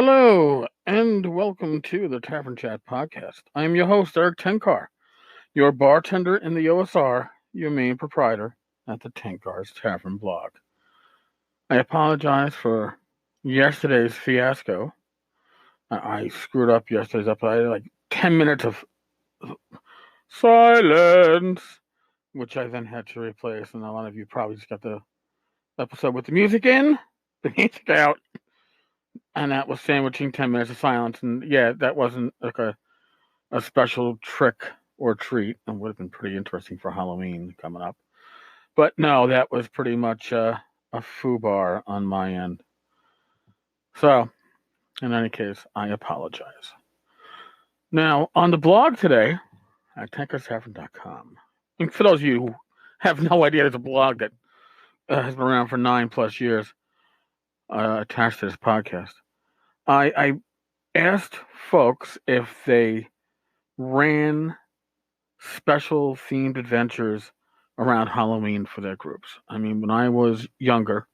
Hello, and welcome to the Tavern Chat podcast. I am your host, Eric Tenkar, your bartender in the OSR, your main proprietor at the Tenkar's Tavern blog. I apologize for yesterday's fiasco. I screwed up yesterday's episode. I had like 10 minutes of silence, which I then had to replace, and a lot of you probably just got the episode with the music in, the music out, and that was sandwiching 10 minutes of silence. And yeah, that wasn't like a special trick or treat. It would have been pretty interesting for Halloween coming up. But no, that was pretty much a foobar on my end. So, in any case, I apologize. Now, on the blog today at tankerstaffer.com, and for those of you who have no idea, there's a blog that has been around for 9+ years attached to this podcast. I asked folks if they ran special themed adventures around Halloween for their groups. I mean, when I was younger,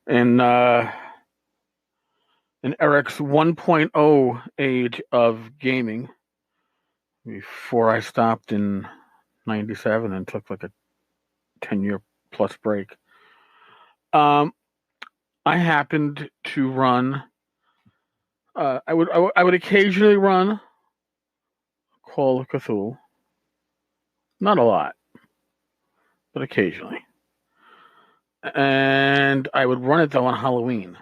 in Eric's 1.0 age of gaming, before I stopped in 97 and took like a 10-year plus break, I happened to run. I would occasionally run Call of Cthulhu. Not a lot, but occasionally. And I would run it though on Halloween.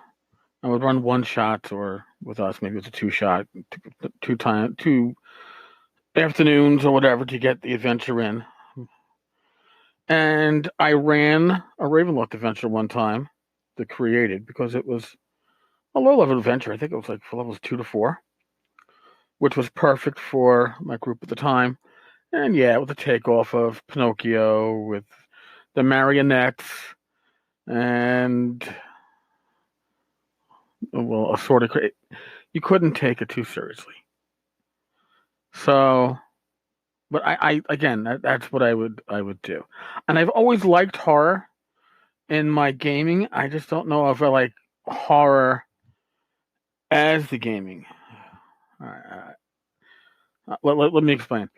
I would run one shot, or with us, maybe it's a 2-shot, two afternoons or whatever to get the adventure in. And I ran a Ravenloft adventure one time, the created, because it was a low-level adventure. I think it was like for levels 2 to 4, which was perfect for my group at the time. And yeah, with the takeoff of Pinocchio, with the marionettes, and well, a sort of you couldn't take it too seriously. So, but I again, that's what I would do. And I've always liked horror in my gaming. I just don't know if I like horror as the gaming. Let me explain.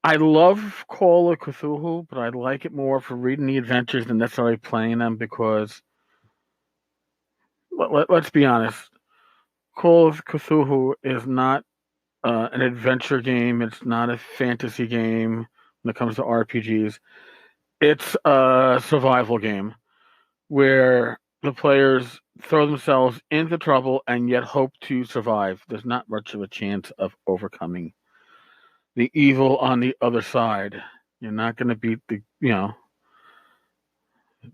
I love Call of Cthulhu, but I like it more for reading the adventures than necessarily playing them, because let's be honest, Call of Cthulhu is not an adventure game. It's not a fantasy game when it comes to RPGs. It's a survival game where the players throw themselves into trouble and yet hope to survive. There's not much of a chance of overcoming the evil on the other side. You're not going to beat the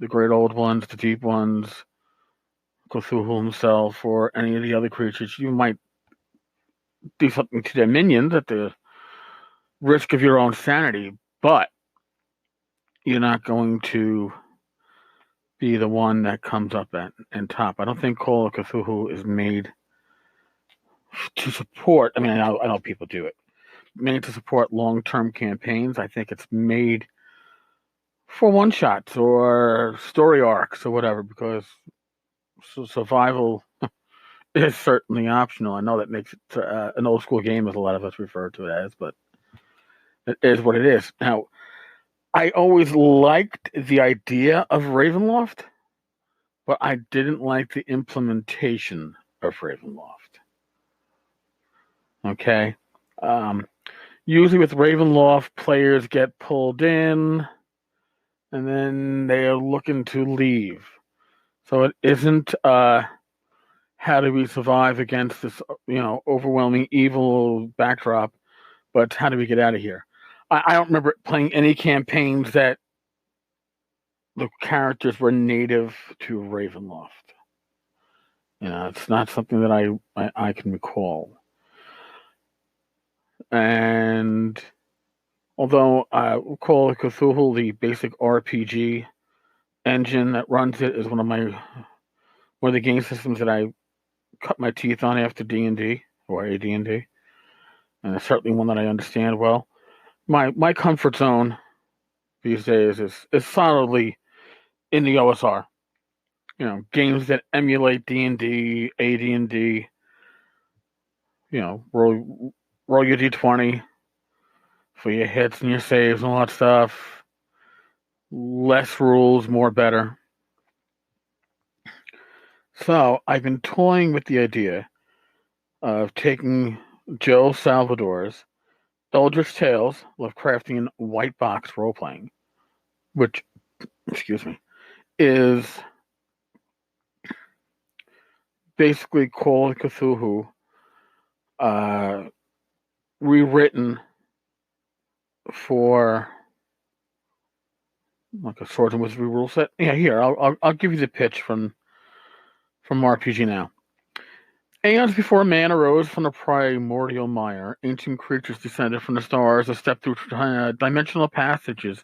great old ones, the deep ones, Cthulhu himself, or any of the other creatures. You might do something to their minions at the risk of your own sanity, but you're not going to be the one that comes up and top. I don't think Call of Cthulhu is made to support. I mean, I know people do it. Made to support long-term campaigns. I think it's made for one-shots or story arcs or whatever, because survival is certainly optional. I know that makes it an old-school game, as a lot of us refer to it as, but it is what it is. Now, I always liked the idea of Ravenloft, but I didn't like the implementation of Ravenloft. Okay? Usually with Ravenloft, players get pulled in, and then they are looking to leave. So it isn't how do we survive against this, overwhelming evil backdrop, but how do we get out of here? I don't remember playing any campaigns that the characters were native to Ravenloft. It's not something that I can recall. And although Call of Cthulhu, the basic RPG engine that runs it, is one of the game systems that I cut my teeth on after D&D or AD&D, and it's certainly one that I understand well. My comfort zone these days is solidly in the OSR. Games that emulate D&D, AD&D, roll your d20 for your hits and your saves and all that stuff. Less rules, more better. So I've been toying with the idea of taking Joe Salvador's Eldritch Tales, Lovecraftian white box role playing, which, excuse me, is basically Call of Cthulhu rewritten for like a Swords and Wizardry rule set. Yeah, here I'll give you the pitch from RPG Now. Aeons before man arose from the primordial mire, ancient creatures descended from the stars to step through dimensional passages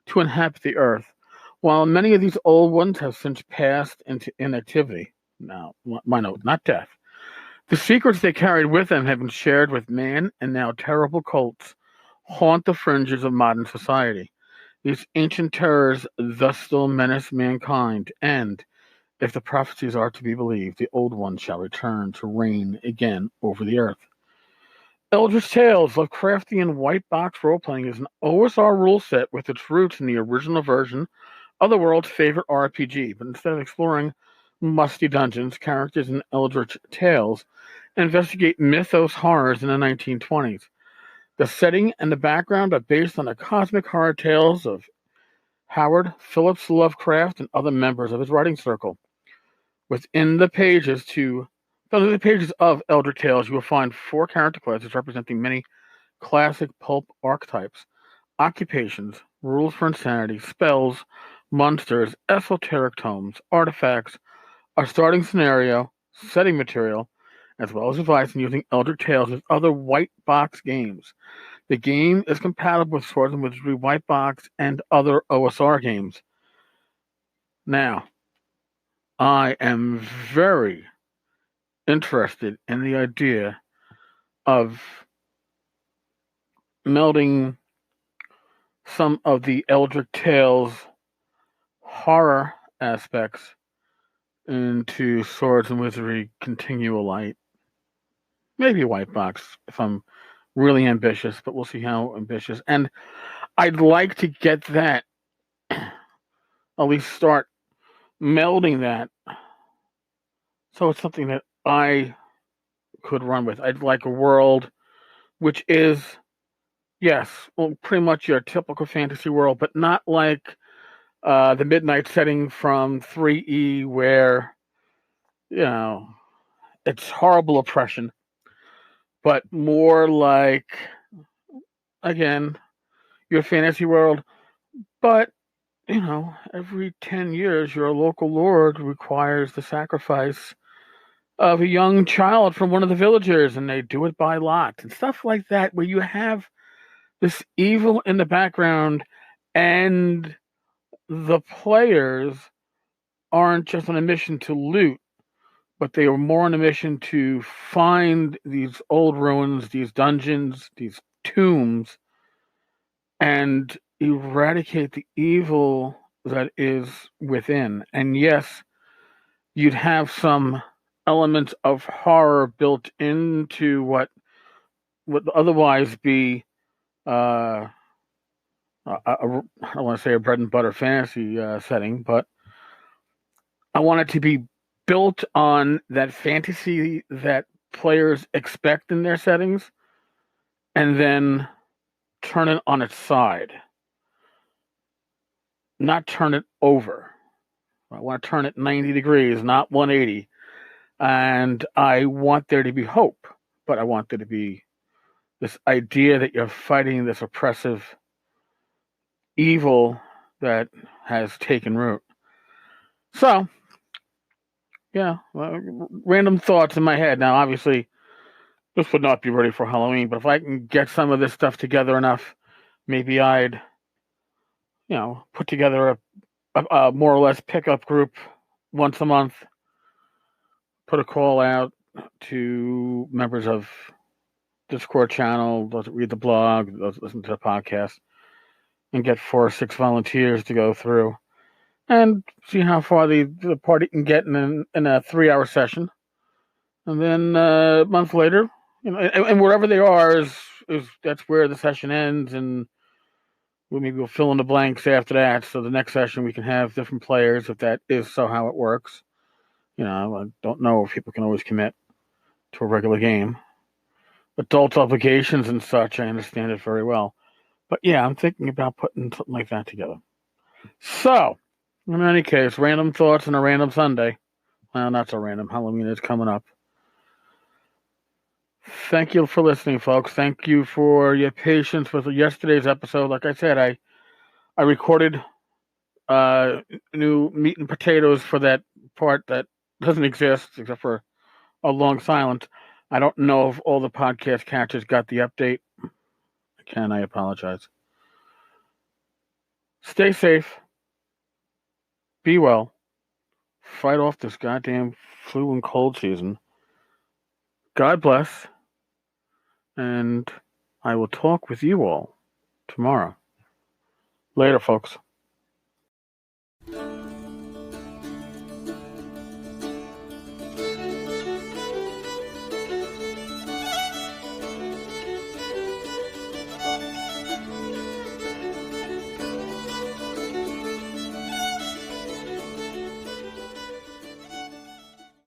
to inhabit the earth, while many of these old ones have since passed into inactivity. Now, my note, not death. The secrets they carried with them have been shared with man, and now terrible cults haunt the fringes of modern society. These ancient terrors thus still menace mankind, and if the prophecies are to be believed, the old ones shall return to reign again over the earth. Eldritch Tales, Lovecraftian white box role-playing, is an OSR rule set with its roots in the original version of the world's favorite RPG, but instead of exploring musty dungeons, characters in Eldritch Tales investigate mythos horrors in the 1920s. The setting and the background are based on the cosmic horror tales of Howard Phillips Lovecraft and other members of his writing circle. Within the pages of Eldritch Tales, you will find 4 character classes representing many classic pulp archetypes: occupations, rules for insanity, spells, monsters, esoteric tomes, artifacts, a starting scenario, setting material, as well as advice in using Eldritch Tales with other white box games. The game is compatible with Swords and Wizardry white box and other OSR games. Now, I am very interested in the idea of melding some of the Eldritch Tales horror aspects into Swords and Wizardry Continual Light. Maybe a white box if I'm really ambitious, but we'll see how ambitious. And I'd like to get that, at least start melding that, so it's something that I could run with. I'd like a world which is, yes, well, pretty much your typical fantasy world, but not like the midnight setting from 3E where, it's horrible oppression, but more like, again, your fantasy world, but, every 10 years your local lord requires the sacrifice of a young child from one of the villagers, and they do it by lot, and stuff like that, where you have this evil in the background, and the players aren't just on a mission to loot, but they are more on a mission to find these old ruins, these dungeons, these tombs, and eradicate the evil that is within. And yes, you'd have some elements of horror built into what would otherwise be I don't want to say a bread and butter fantasy setting, but I want it to be built on that fantasy that players expect in their settings, and then turn it on its side. Not turn it over. I want to turn it 90 degrees, not 180. And I want there to be hope, but I want there to be this idea that you're fighting this oppressive evil that has taken root. So, yeah, random thoughts in my head. Now, obviously, this would not be ready for Halloween, but if I can get some of this stuff together enough, maybe I'd, put together a more or less pickup group once a month, put a call out to members of Discord channel, those that read the blog, those that listen to the podcast, and get 4 or 6 volunteers to go through and see how far the party can get in a 3-hour session. And then a month later, and wherever they are is that's where the session ends, and maybe we'll fill in the blanks after that. So the next session we can have different players if that is so how it works. I don't know if people can always commit to a regular game. Adult obligations and such, I understand it very well. But yeah, I'm thinking about putting something like that together. So, in any case, random thoughts on a random Sunday. Well, not so random. Halloween is coming up. Thank you for listening, folks. Thank you for your patience with yesterday's episode. Like I said, I recorded new meat and potatoes for that part that doesn't exist except for a long silence. I don't know if all the podcast catchers got the update. Again, I apologize. Stay safe. Be well. Fight off this goddamn flu and cold season. God bless. And I will talk with you all tomorrow. Later, folks.